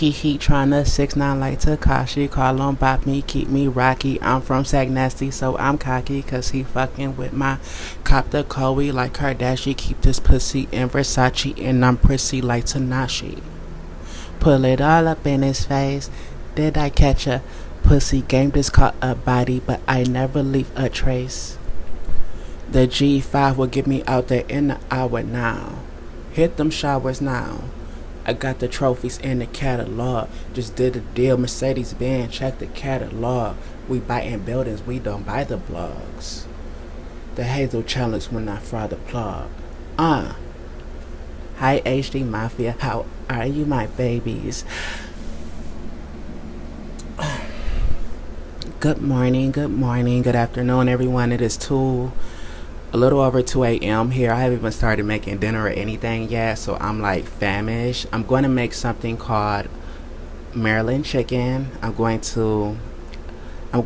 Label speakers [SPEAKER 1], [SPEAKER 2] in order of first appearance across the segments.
[SPEAKER 1] He tryna 6ix9ine like Takashi. Call on Bop me, keep me rocky. I'm from Sag Nasty, so I'm cocky. Cause he fucking with my copter Chloe like Kardashian. Keep this pussy in Versace, and I'm prissy like Tanashi. Pull it all up in his face. Did I catch a pussy game? Just caught a body, but I never leave a trace. The G5 will get me out there in an hour now. Hit them showers now. I got the trophies in the catalog. Just did a deal, Mercedes Benz, check the catalog. We biting buildings, we don't buy the blogs. The Hazel challenge when I fry the plug. Hi HD Mafia, how are you my babies? Good morning, good afternoon everyone. It is a little over 2 a.m. here. I haven't even started making dinner or anything yet, so I'm like famished. I'm going to make something called Maryland chicken. Everything I'm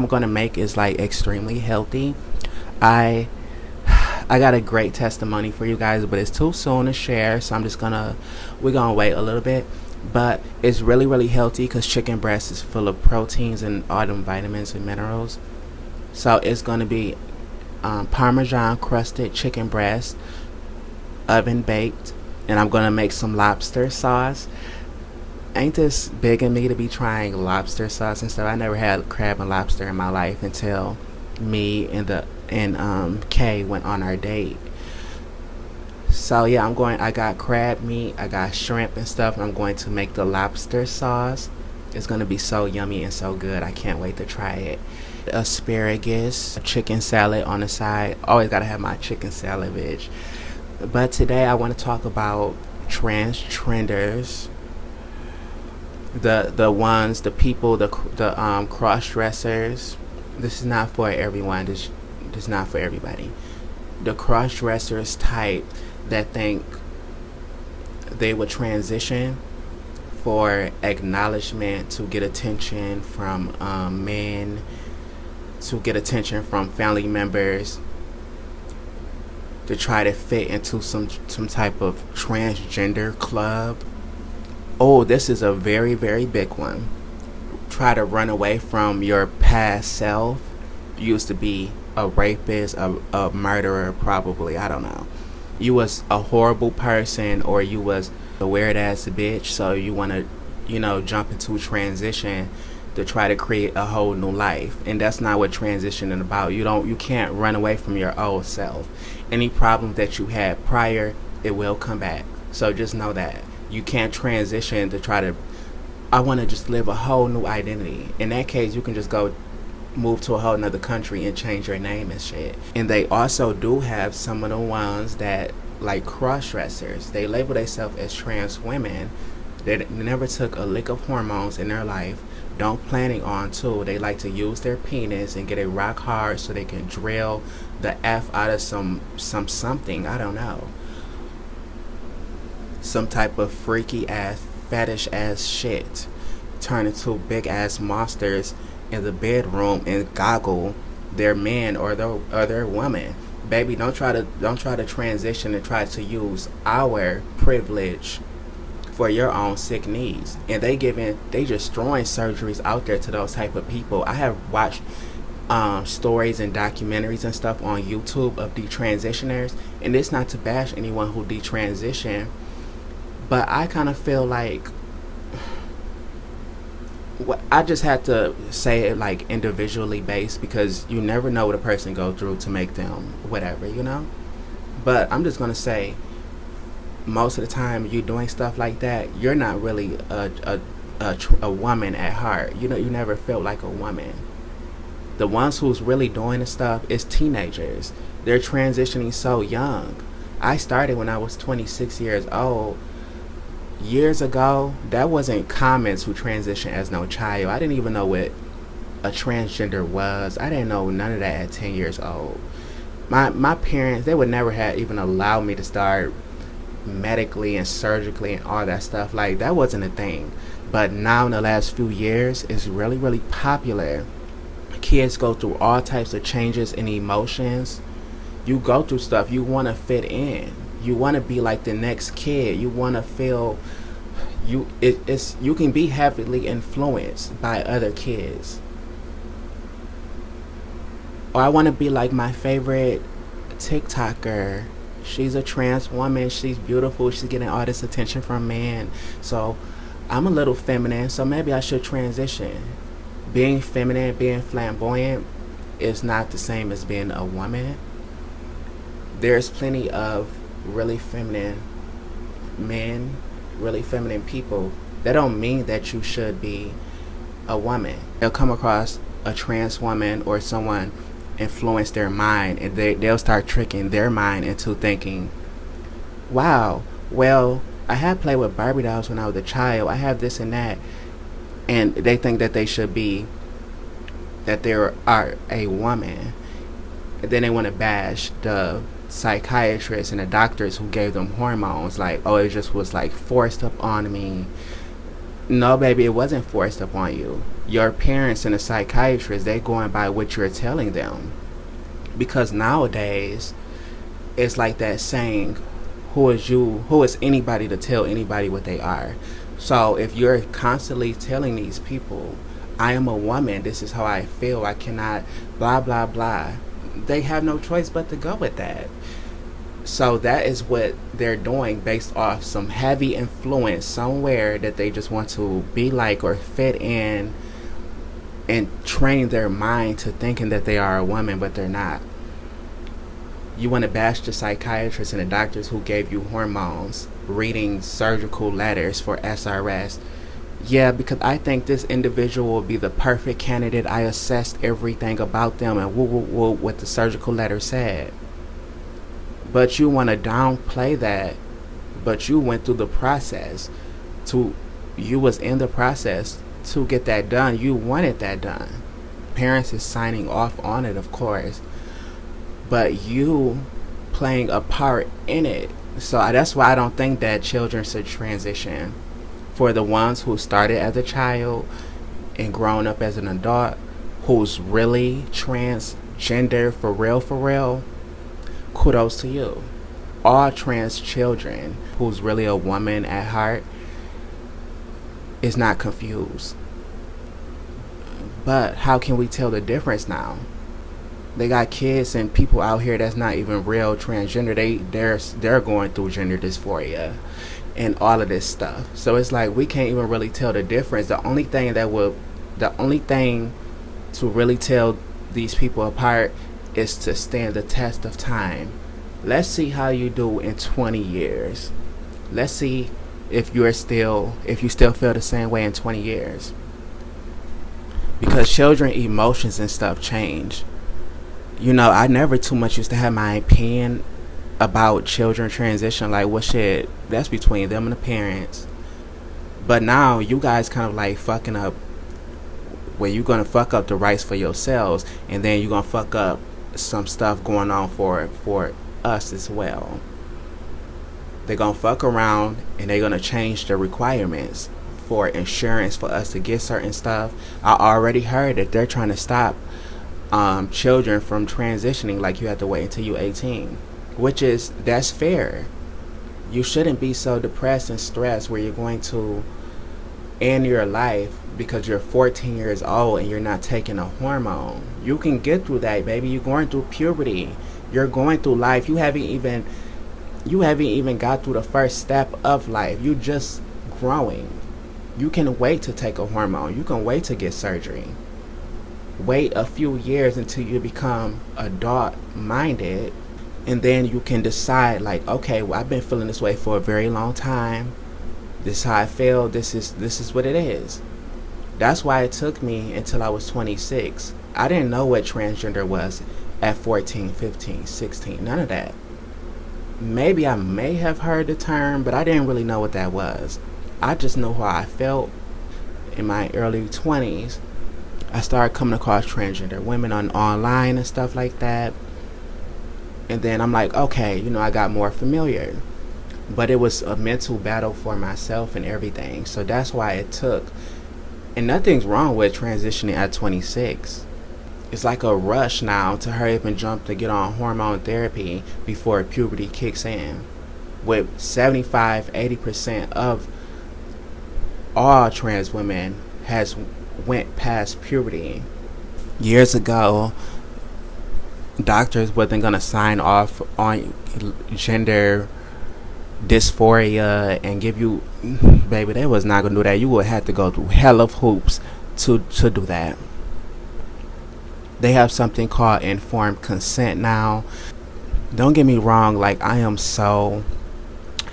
[SPEAKER 1] going to make is like extremely healthy. I got a great testimony for you guys, but it's too soon to share, so we're gonna wait a little bit. But it's really, really healthy because chicken breast is full of proteins and all them vitamins and minerals. So it's going to be Parmesan crusted chicken breast, oven baked, and I'm going to make some lobster sauce. Ain't this big in me to be trying lobster sauce and stuff? I never had crab and lobster in my life until me and Kay went on our date. So yeah, I got crab meat, I got shrimp and stuff, and I'm going to make the lobster sauce. It's going to be so yummy and so good. I can't wait to try it. Asparagus, chicken salad on the side. Always gotta have my chicken salad, bitch. But today I want to talk about trenders, the people, the cross dressers. This is not for everyone. This is not for everybody. The cross dressers type that think they would transition for acknowledgement, to get attention from men, to get attention from family members, to try to fit into some type of transgender club. Oh, this is a very, very big one. Try to run away from your past self. You used to be a rapist, a murderer, probably. I don't know. You was a horrible person, or you was a weird ass bitch. So you want to, jump into transition to try to create a whole new life. And that's not what transition is about. You can't run away from your old self. Any problem that you had prior, it will come back. So just know that. You can't transition to try to, I want to just live a whole new identity. In that case, you can just go move to a whole nother country and change your name and shit. And they also do have some of the ones that, like cross-dressers, they label themselves as trans women. They never took a lick of hormones in their life. Don't planning on to. They like to use their penis and get it rock hard so they can drill the F out of something, I don't know. Some type of freaky ass, fetish ass shit. Turn into big ass monsters in the bedroom and goggle their man or their woman. Baby, don't try to transition and try to use our privilege for your own sick needs. And they just throwing surgeries out there to those type of people. I have watched stories and documentaries and stuff on YouTube of detransitioners, and it's not to bash anyone who detransition, but I kind of feel like I just had to say it like individually based, because you never know what a person go through to make them whatever. But I'm just gonna say, most of the time you doing stuff like that, you're not really a woman at heart. You never felt like a woman. The ones who's really doing the stuff is teenagers. They're transitioning so young. I started when I was 26 years old. Years ago, that wasn't common to transition as no child. I didn't even know what a transgender was. I didn't know none of that at 10 years old. My parents, they would never have even allowed me to start medically and surgically and all that stuff. Like, that wasn't a thing. But now in the last few years, it's really, really popular. Kids go through all types of changes and emotions. You go through stuff. You want to fit in. You want to be like the next kid. You want to feel You can be heavily influenced by other kids. Or I want to be like my favorite TikToker. She's a trans woman. She's beautiful. She's getting all this attention from men. So I'm a little feminine. So maybe I should transition. Being feminine, being flamboyant, is not the same as being a woman. There's plenty of really feminine men, really feminine people. That don't mean that you should be a woman. They'll come across a trans woman or someone influence their mind, and they'll start tricking their mind into thinking, wow, well, I had played with Barbie dolls when I was a child. I have this and that. And they think that they are a woman. And then they want to bash the psychiatrists and the doctors who gave them hormones. Like, oh, it just was like forced up on me. No, baby, it wasn't forced up on you. Your parents and the psychiatrist, they going by what you're telling them. Because nowadays, it's like that saying, who is anybody to tell anybody what they are? So if you're constantly telling these people, I am a woman, this is how I feel, I cannot, blah, blah, blah, they have no choice but to go with that. So that is what they're doing based off some heavy influence somewhere that they just want to be like or fit in, and train their mind to thinking that they are a woman, but they're not. You want to bash the psychiatrists and the doctors who gave you hormones, reading surgical letters for SRS. Yeah, because I think this individual will be the perfect candidate. I assessed everything about them and what the surgical letter said. But you want to downplay that. But you went through the process you was in the process to get that done. You wanted that done. Parents is signing off on it, of course, but you playing a part in it. So that's why I don't think that children should transition. For the ones who started as a child and grown up as an adult, who's really transgender for real, kudos to you. All trans children who's really a woman at heart is not confused. But how can we tell the difference now? They got kids and people out here that's not even real transgender. They're going through gender dysphoria and all of this stuff. So it's like we can't even really tell the difference. The only thing to really tell these people apart is to stand the test of time. Let's see how you do in 20 years. Let's see if you still feel the same way in 20 years. Because children emotions and stuff change. You know, I never too much used to have my opinion about children transition. Like, well, shit, that's between them and the parents. But now you guys kind of like fucking up where you're going to fuck up the rights for yourselves, and then you're going to fuck up some stuff going on for us as well. They're going to fuck around and they're going to change the requirements for insurance for us to get certain stuff. I already heard that they're trying to stop children from transitioning, like you have to wait until you're 18, that's fair. You shouldn't be so depressed and stressed where you're going to end your life because you're 14 years old and you're not taking a hormone. You can get through that, baby. You're going through puberty. You're going through life. You haven't even got through the first step of life. You just growing. You can wait to take a hormone. You can wait to get surgery. Wait a few years until you become adult minded, and then you can decide, like, okay, well, I've been feeling this way for a very long time. This is how I feel. This is what it is. That's why it took me until I was 26. I didn't know what transgender was at 14, 15, 16. None of that. Maybe I may have heard the term, but I didn't really know what that was. I just know how I felt in my early 20s. I started coming across transgender women online and stuff like that. And then I'm like, okay, I got more familiar. But it was a mental battle for myself and everything. So that's why it took. And nothing's wrong with transitioning at 26. It's like a rush now to hurry up and jump to get on hormone therapy before puberty kicks in. With 75-80% of all trans women has went past puberty. Years ago, doctors wasn't gonna sign off on gender dysphoria and give you, baby, they was not gonna do that. You would have to go through hell of hoops to do that. They have something called informed consent now. Don't get me wrong, like, I am so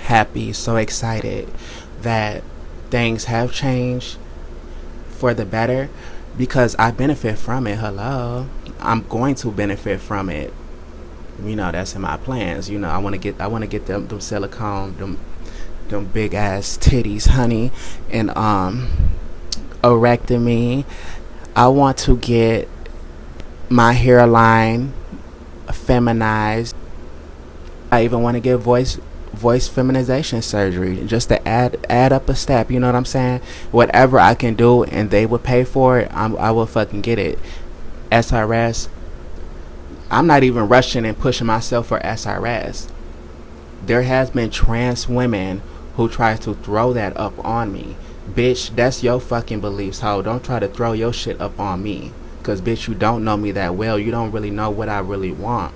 [SPEAKER 1] happy, so excited that things have changed for the better, because I benefit from it. Hello, I'm going to benefit from it. You know, that's in my plans. You know, I want to get them silicone, them big ass titties, honey, and erectomy. I want to get my hairline feminized. I even want to get voice feminization surgery, just to add up a step. You know what I'm saying? Whatever I can do and they would pay for it, I will fucking get it. SRS, I'm not even rushing and pushing myself for SRS. There has been trans women who try to throw that up on me. Bitch, that's your fucking beliefs, ho. Don't try to throw your shit up on me. Cause bitch, you don't know me that well. You don't really know what I really want.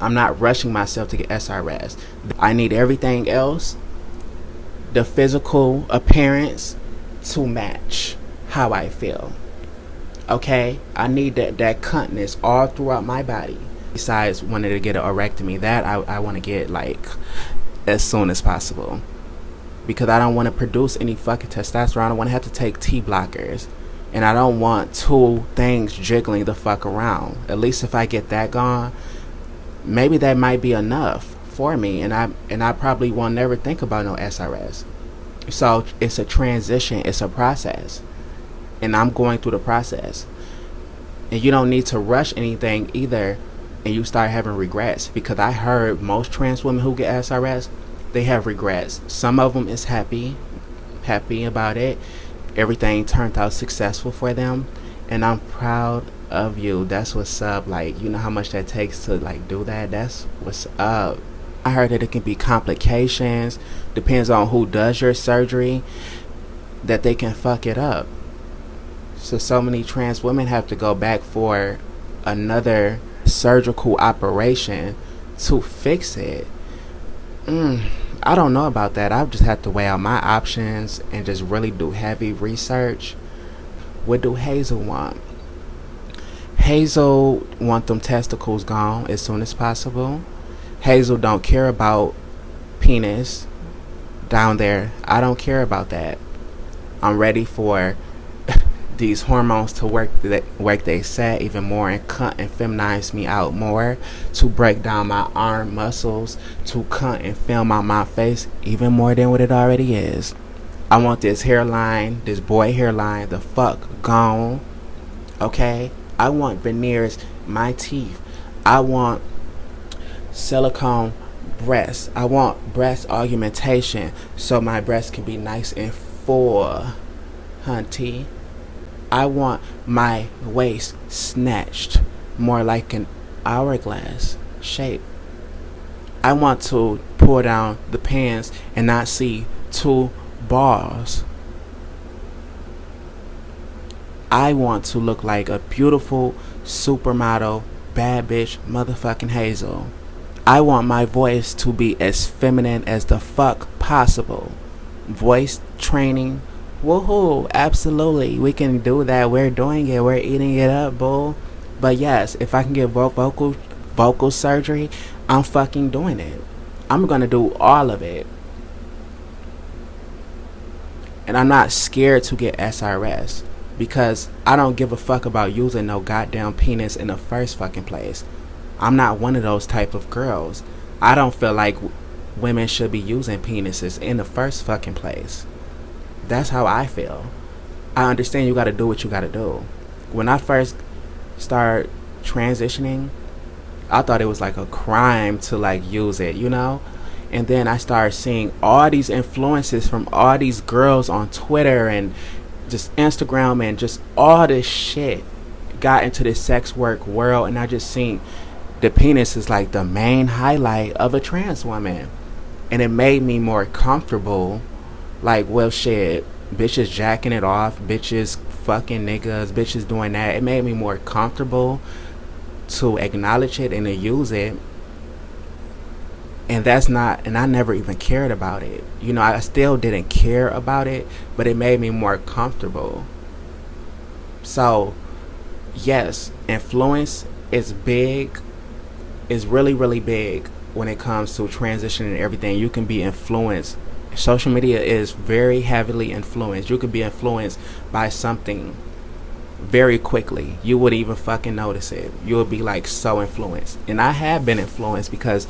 [SPEAKER 1] I'm not rushing myself to get SRS. I need everything else, the physical appearance, to match how I feel. Okay? I need that cuntness all throughout my body. Besides wanting to get an erectomy, that I want to get, like, as soon as possible. Because I don't want to produce any fucking testosterone. I don't want to have to take T blockers. And I don't want two things jiggling the fuck around. At least if I get that gone, maybe that might be enough for me, and I probably won't never think about no SRS. So it's a transition, it's a process, and I'm going through the process. And you don't need to rush anything either, and you start having regrets, because I heard most trans women who get SRS, they have regrets. Some of them is happy about it. Everything turned out successful for them, and I'm proud of you. That's what's up. Like, you know how much that takes to, like, do that? That's what's up. I heard that it can be complications, depends on who does your surgery, that they can fuck it up. So many trans women have to go back for another surgical operation to fix it. I don't know about that. I've just had to weigh out my options and just really do heavy research. What do Hazel want? Hazel want them testicles gone as soon as possible. Hazel don't care about penis down there. I don't care about that. I'm ready for these hormones to work they set even more, and cut and feminize me out more, to break down my arm muscles, to cut and film out my face even more than what it already is. I want this hairline, this boy hairline, the fuck gone. Okay? I want veneers, my teeth. I want silicone breasts. I want breast augmentation so my breasts can be nice and full, hunty. I want my waist snatched more like an hourglass shape. I want to pull down the pants and not see two balls. I want to look like a beautiful supermodel, bad bitch, motherfucking Hazel. I want my voice to be as feminine as the fuck possible. Voice training, woohoo, absolutely. We can do that. We're doing it. We're eating it up, bull. But yes, if I can get vocal surgery, I'm fucking doing it. I'm gonna do all of it. And I'm not scared to get SRS, because I don't give a fuck about using no goddamn penis in the first fucking place. I'm not one of those type of girls. I don't feel like women should be using penises in the first fucking place. That's how I feel. I understand you gotta do what you gotta do. When I first started transitioning, I thought it was like a crime to like use it, you know? And then I started seeing all these influences from all these girls on Twitter and just Instagram, and just all this shit got into this sex work world, and I just seen the penis is like the main highlight of a trans woman. And it made me more comfortable. Like, well, shit, bitches jacking it off, bitches fucking niggas, bitches doing that. It made me more comfortable to acknowledge it and to use it. And that's not, and I never even cared about it. You know, I still didn't care about it, but it made me more comfortable. So, yes, influence is big, is really, really big when it comes to transitioning and everything. You can be influenced. Social media is very heavily influenced. You could be influenced by something very quickly. You would even fucking notice it. You would be like so influenced. And I have been influenced because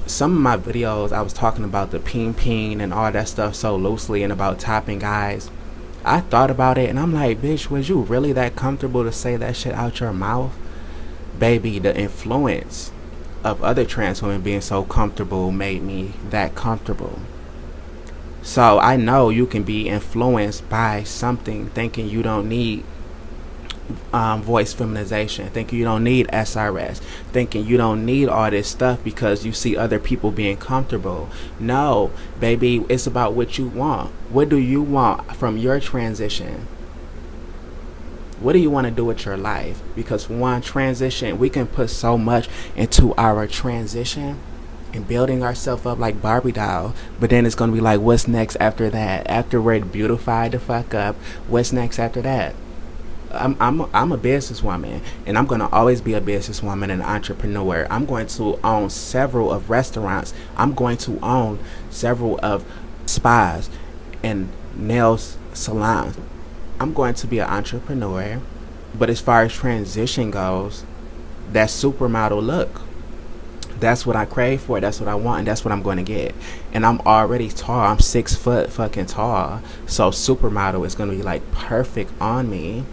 [SPEAKER 1] some of my videos I was talking about the peen and all that stuff so loosely and about topping guys. I thought about it and I'm like, bitch, was you really that comfortable to say that shit out your mouth? Baby, the influence of other trans women being so comfortable made me that comfortable. So I know you can be influenced by something, thinking you don't need voice feminization, thinking you don't need SRS, thinking you don't need all this stuff because you see other people being comfortable. No, baby, it's about what you want. What do you want from your transition? What do you want to do with your life? Because one transition, we can put so much into our transition and building ourselves up like Barbie doll, but then it's going to be like, what's next after that? After we're beautified the fuck up, what's next after that? I'm a businesswoman, and I'm going to always be a businesswoman and an entrepreneur. I'm going to own several of restaurants. I'm going to own several of spas and nails salons. I'm going to be an entrepreneur. But as far as transition goes, that supermodel look, that's what I crave for. That's what I want, and that's what I'm going to get. And I'm already tall. I'm 6 foot fucking tall. So supermodel is going to be like perfect on me.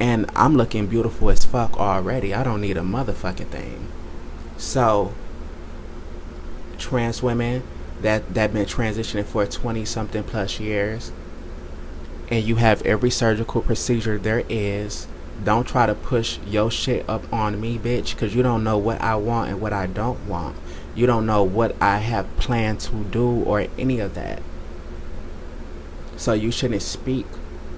[SPEAKER 1] And I'm looking beautiful as fuck already. I don't need a motherfucking thing. So trans women that been transitioning for 20 something plus years, and you have every surgical procedure there is, don't try to push your shit up on me, bitch, because you don't know what I want and what I don't want. You don't know what I have planned to do or any of that. So you shouldn't speak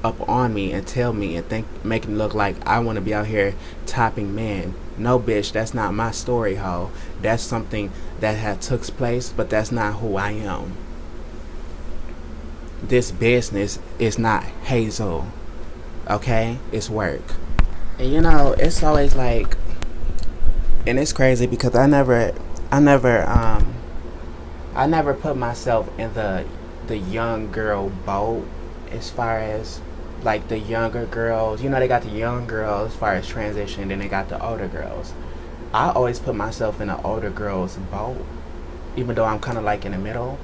[SPEAKER 1] up on me and tell me and make it look like I want to be out here topping men. No, bitch, that's not my story, ho. That's something that had took place, but that's not who I am. This business is not Hazel, okay? It's work. And you know, it's always like, and it's crazy because I never put myself in the young girl boat as far as like the younger girls. You know, they got the young girls as far as transition, then they got the older girls. I always put myself in the older girls boat, even though I'm kind of like in the middle.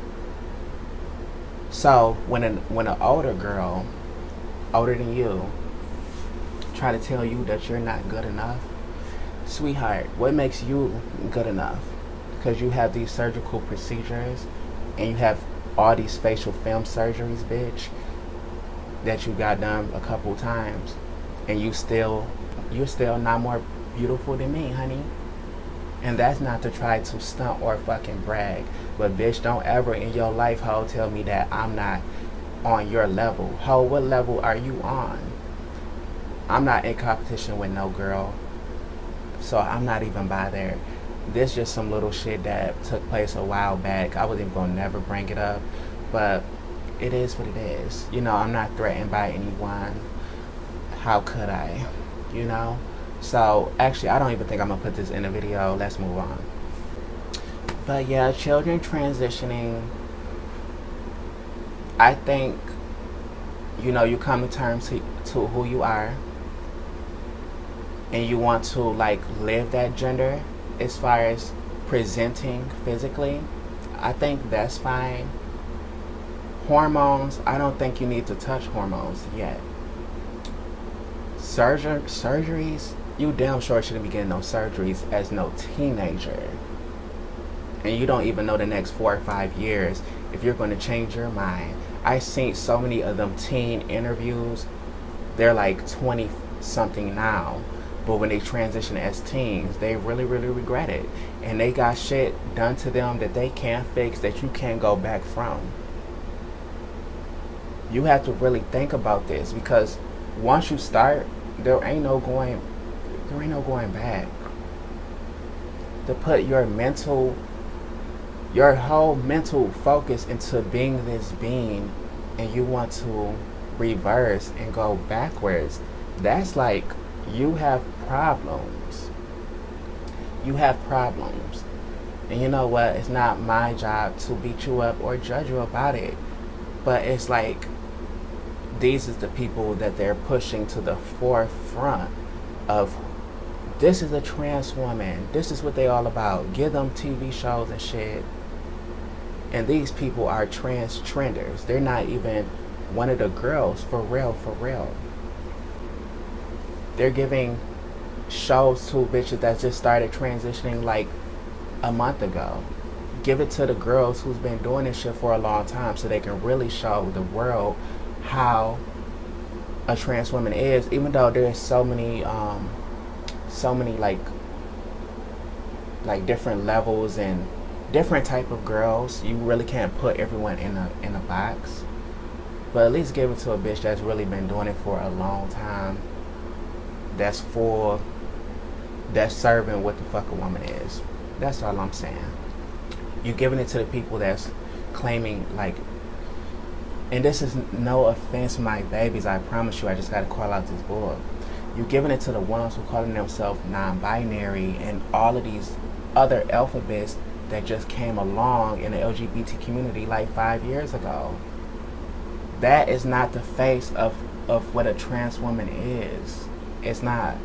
[SPEAKER 1] So when an older girl, older than you, try to tell you that you're not good enough, sweetheart, what makes you good enough? Because you have these surgical procedures and you have all these facial film surgeries, bitch, that you got done a couple times, and you're still not more beautiful than me, honey. And that's not to try to stunt or fucking brag, but bitch, don't ever in your life, ho, tell me that I'm not on your level. Ho, what level are you on? I'm not in competition with no girl, so I'm not even by there. This just some little shit that took place a while back. I wasn't even gonna never bring it up, but it is what it is. You know, I'm not threatened by anyone. How could I? You know? So actually, I don't even think I'm gonna put this in a video. Let's move on. But yeah, children transitioning, I think, you know, you come to terms to who you are, and you want to like live that gender as far as presenting physically. I think that's fine. Hormones, I don't think you need to touch hormones yet. Surgeries, you damn sure shouldn't be getting no surgeries as no teenager. And you don't even know the next 4 or 5 years if you're going to change your mind. I've seen so many of them teen interviews. They're like 20 something now, but when they transition as teens, they really, really regret it. And they got shit done to them that they can't fix, that you can't go back from. You have to really think about this, because once you start, there ain't no going back. To put your whole mental focus into being this being, and you want to reverse and go backwards, that's like, you have problems. You have problems. And you know what? It's not my job to beat you up or judge you about it. But it's like, these is the people that they're pushing to the forefront of, this is a trans woman. This is what they all about. Give them TV shows and shit. And these people are trans trenders. They're not even one of the girls, for real, for real. They're giving shows to bitches that just started transitioning like a month ago. Give it to the girls who's been doing this shit for a long time, so they can really show the world how a trans woman is, even though there's so many like different levels and different type of girls. You really can't put everyone in a box. But at least give it to a bitch that's really been doing it for a long time. That's serving what the fuck a woman is. That's all I'm saying. You're giving it to the people that's claiming, like, and this is no offense to my babies, I promise you, I just gotta call out this bull. You're giving it to the ones who calling themselves non-binary and all of these other alphabets that just came along in the LGBT community like 5 years ago. That is not the face of what a trans woman is. It's not.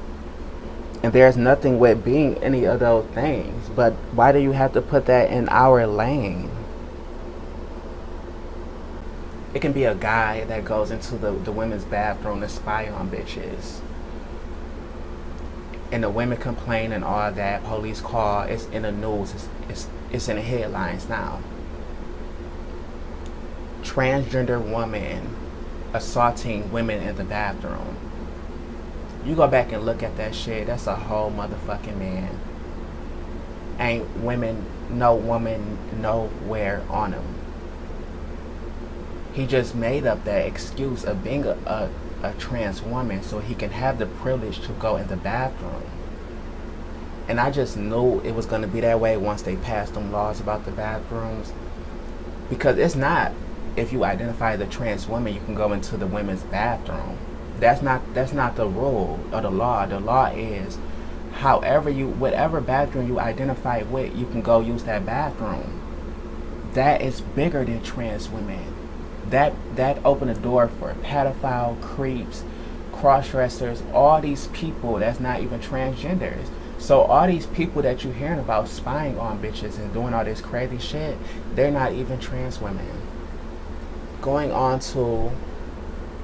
[SPEAKER 1] And there's nothing with being any of those things. But why do you have to put that in our lane? It can be a guy that goes into the women's bathroom to spy on bitches. And the women complain and all that. Police call. It's in the news. It's in the headlines now. Transgender woman assaulting women in the bathroom. You go back and look at that shit, that's a whole motherfucking man. Ain't no woman nowhere on him. He just made up that excuse of being a trans woman so he can have the privilege to go in the bathroom. And I just knew it was going to be that way once they passed them laws about the bathrooms. Because it's not, if you identify as a trans woman, you can go into the women's bathroom. That's not the rule or the law. The law is, whatever bathroom you identify with, you can go use that bathroom. That is bigger than trans women. That opened the door for pedophile, creeps, cross-dressers, all these people that's not even transgenders. So all these people that you're hearing about spying on bitches and doing all this crazy shit, they're not even trans women. Going on to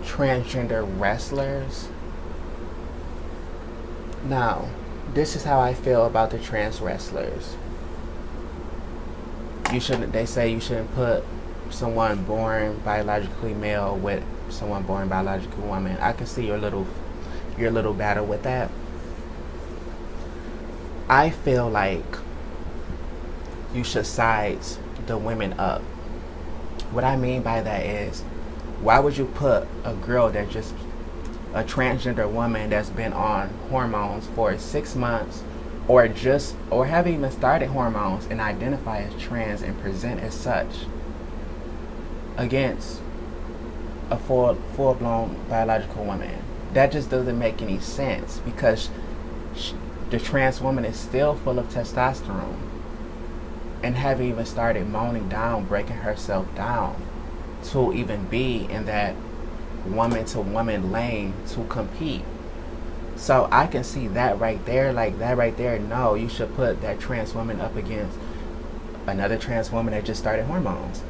[SPEAKER 1] transgender wrestlers. Now, this is how I feel about the trans wrestlers. They say you shouldn't put someone born biologically male with someone born biologically woman. I can see your little battle with that. I feel like you should size the women up. What I mean by that is, why would you put a girl a transgender woman that's been on hormones for 6 months or haven't even started hormones and identify as trans and present as such against a full-blown biological woman? That just doesn't make any sense, because the trans woman is still full of testosterone and haven't even started moaning down, breaking herself down to even be in that woman-to-woman lane to compete. So I can see that right there, no, you should put that trans woman up against another trans woman that just started hormones.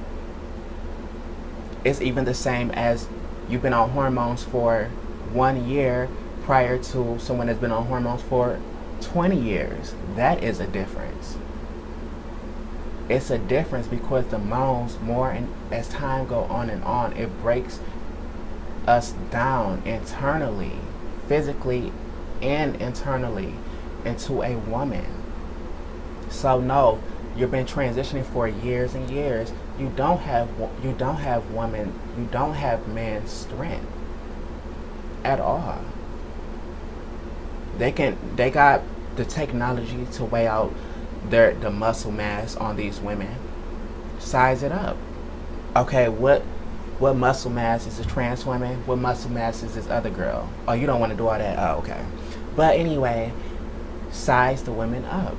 [SPEAKER 1] It's even the same as you've been on hormones for 1 year prior to someone that's been on hormones for 20 years. That is a difference. It's a difference because the moans more, and as time go on and on, it breaks us down internally, physically and internally, into a woman. So no, you've been transitioning for years and years. you don't have woman, you don't have man's strength at all. They got the technology to weigh out the muscle mass on these women. Size it up. Okay, what muscle mass is a trans woman? What muscle mass is this other girl? Oh, you don't want to do all that? Oh, okay. But anyway, size the women up.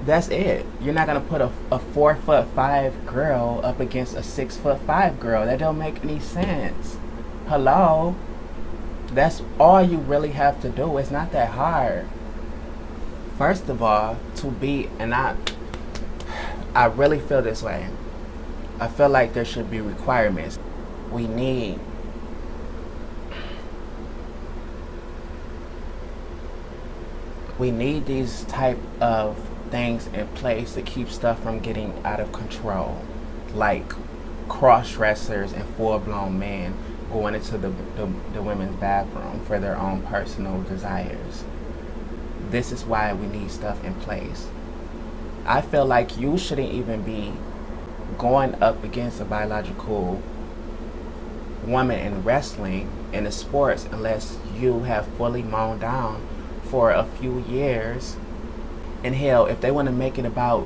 [SPEAKER 1] That's it. You're not gonna put a 4'5" girl up against a 6'5" girl. That don't make any sense. Hello? That's all you really have to do. It's not that hard. First of all, I really feel this way. I feel like there should be requirements. We need these type of things in place to keep stuff from getting out of control, like cross dressers and full blown men going into the women's bathroom for their own personal desires. This is why we need stuff in place. I feel like you shouldn't even be going up against a biological woman in wrestling in the sports unless you have fully mown down for a few years. And hell, if they want to make it about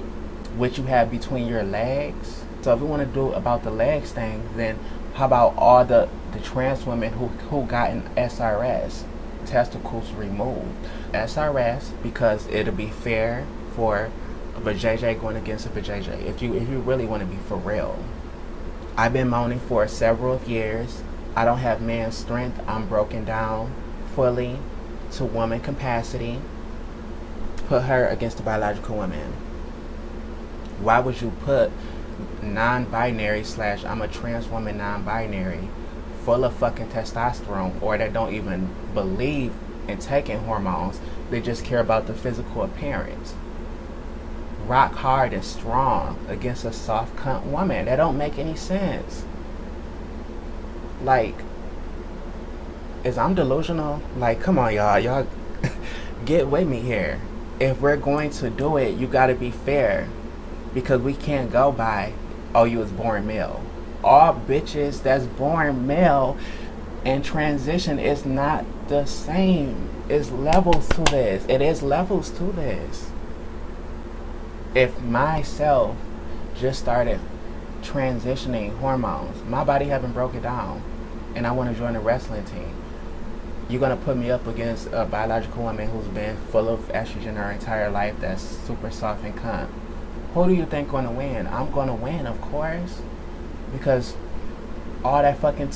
[SPEAKER 1] what you have between your legs, so if we want to do about the legs thing, then how about all the trans women who gotten SRS, testicles removed? SRS, because it'll be fair for a vajayjay going against a vajayjay, if you really want to be for real. I've been moaning for several years. I don't have man's strength. I'm broken down fully to woman capacity. Put her against a biological woman. Why would you put non-binary / I'm a trans woman non-binary full of fucking testosterone, or that don't even believe in taking hormones, they just care about the physical appearance, rock hard and strong against a soft cunt woman? That don't make any sense. Like, is I'm delusional? Like, come on, y'all get with me here. If we're going to do it, you gotta be fair, because we can't go by, oh, you was born male. All bitches that's born male and transition is not the same. It's levels to this. It is levels to this. If myself just started transitioning hormones, my body haven't broke it down, and I want to join a wrestling team, you're going to put me up against a biological woman who's been full of estrogen her entire life, that's super soft and cunt. Who do you think going to win? I'm going to win, of course, because all that fucking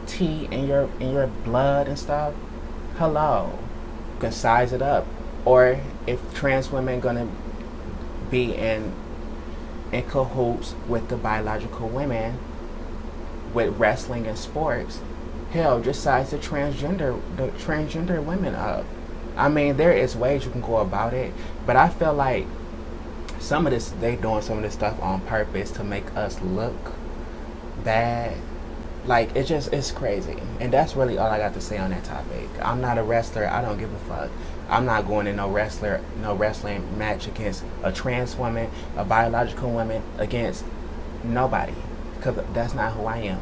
[SPEAKER 1] tea in your blood and stuff. Hello, you can size it up. Or if trans women going to be in cahoots with the biological women with wrestling and sports, hell, just size the transgender women up. I mean, there is ways you can go about it, but I feel like they doing some of this stuff on purpose to make us look bad. Like, it's crazy. And that's really all I got to say on that topic. I'm not a wrestler. I don't give a fuck. I'm not going in no wrestling match against a trans woman, a biological woman, against nobody, because that's not who I am.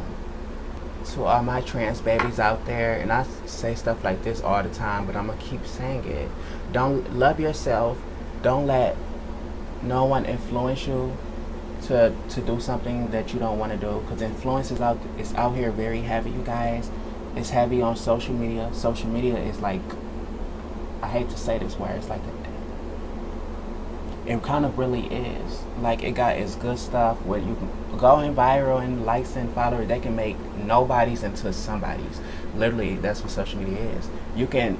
[SPEAKER 1] To all my trans babies out there, and I say stuff like this all the time, but I'm gonna keep saying it. Don't love yourself. Don't let no one influence you to do something that you don't want to do, because influence is out here very heavy, you guys. It's heavy on social media. Social media is like, I hate to say this word, it's like it kind of really is. Like, it got its good stuff where you can go in viral and likes and followers. They can make nobodies into somebodies. Literally, that's what social media is. You can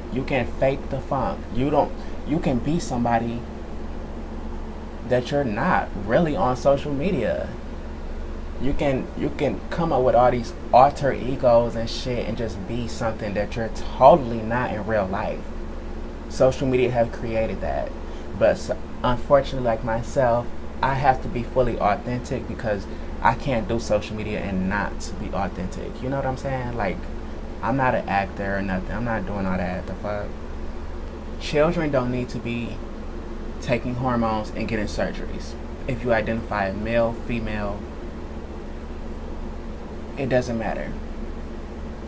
[SPEAKER 1] fake the funk. You can be somebody that you're not really on social media. You can come up with all these alter egos and shit and just be something that you're totally not in real life. Social media have created that. But unfortunately, like myself, I have to be fully authentic, because I can't do social media and not be authentic. You know what I'm saying? Like, I'm not an actor or nothing. I'm not doing all that. The fuck? Children don't need to be taking hormones and getting surgeries. If you identify male, female, It doesn't matter.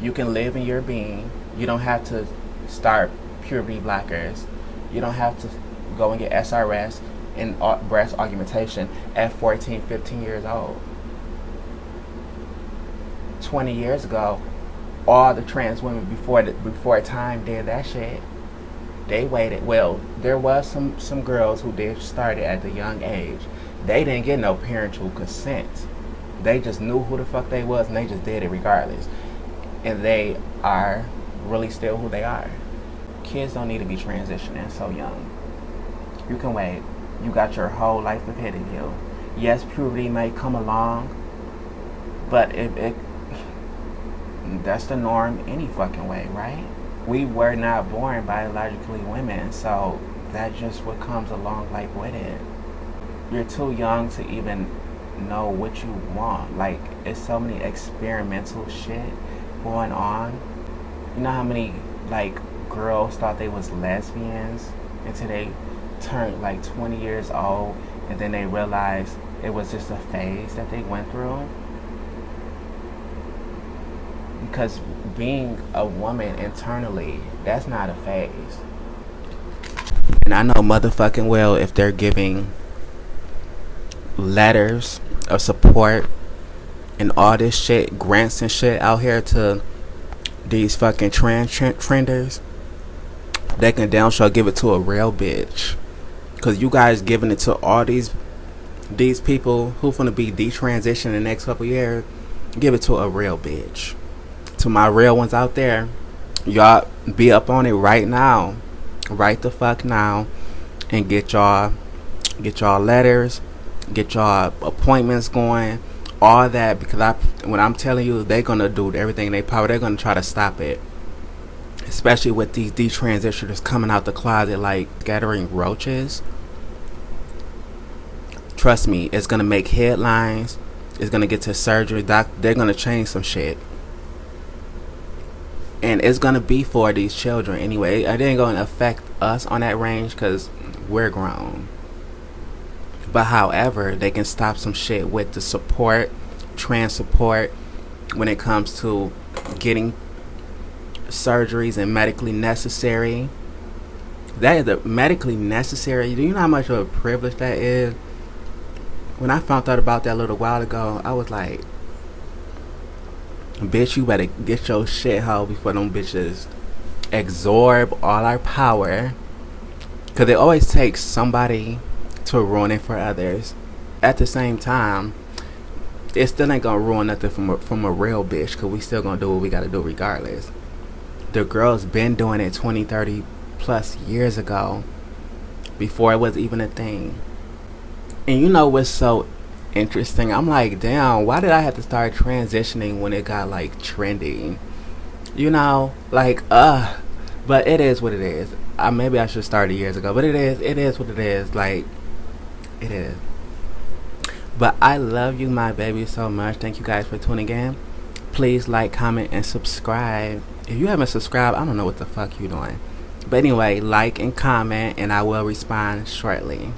[SPEAKER 1] You can live in your being. You don't have to start puberty blockers. You don't have to go and get SRS and breast augmentation at 14, 15 years old. 20 years ago, all the trans women before time did that shit. They waited. Well, there was some girls who did start it at a young age. They didn't get no parental consent. They just knew who the fuck they was and they just did it regardless. And they are really still who they are. Kids don't need to be transitioning so young. You can wait. You got your whole life ahead of you. Yes, puberty may come along, but that's the norm any fucking way, right? We were not born biologically women, so that's just what comes along like with it. You're too young to even know what you want. Like, it's so many experimental shit going on. You know how many like girls thought they was lesbians until they turned like 20 years old and then they realized it was just a phase that they went through? Because being a woman internally, that's not a phase. And I know motherfucking well if they're giving letters of support and all this shit, grants and shit out here to these fucking trenders, they can damn sure give it to a real bitch. Cause you guys giving it to all these people who finna be detransitioned in the next couple years, give it to a real bitch. To my real ones out there, y'all be up on it right now. Right the fuck now. And get y'all letters, get y'all appointments going, all that, because when I'm telling you, they're gonna do everything in their power. They're gonna try to stop it, especially with these detransitioners coming out the closet like scattering roaches. Trust me, it's gonna make headlines. It's gonna get to surgery. They're gonna change some shit, and it's gonna be for these children anyway. It ain't gonna affect us on that range because we're grown. But however, they can stop some shit with the support, trans support, when it comes to getting surgeries and medically necessary. That is the medically necessary. Do you know how much of a privilege that is? When I found out about that a little while ago, I was like, bitch, you better get your shit hoe before them bitches absorb all our power. Because it always takes somebody to ruin it for others. At the same time, it still ain't gonna ruin nothing from a real bitch, because we still gonna do what we gotta do regardless. The girls been doing it 20, 30 plus years ago, before it was even a thing. And you know what's so interesting? I'm like, damn, why did I have to start transitioning when it got like trendy? You know, like, but it is what it is. Maybe I should start years ago, but it is what it is. Like, it is. But I love you, my baby, so much. Thank you guys for tuning in. Please like, comment, and subscribe. If you haven't subscribed, I don't know what the fuck you doing. But anyway, like and comment, and I will respond shortly.